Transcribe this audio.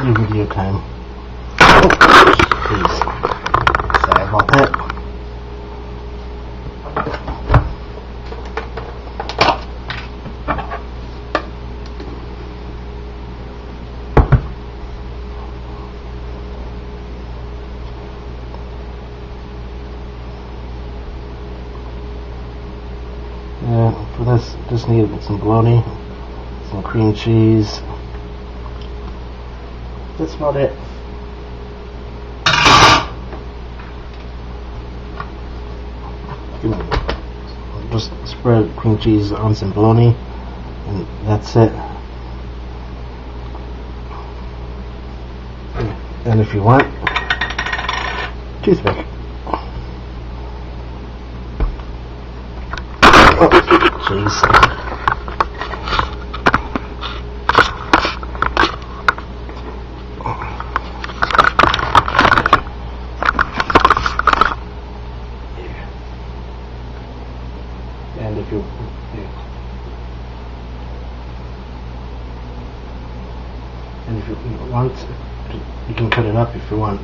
New video time. Please. Sorry about that. Yeah, for this, just need some bologna, some cream cheese. That's about it. Just spread cream cheese on some bologna, and that's it. And if you want, toothpick. Oh, jeez. And if you want, you can cut it up if you want.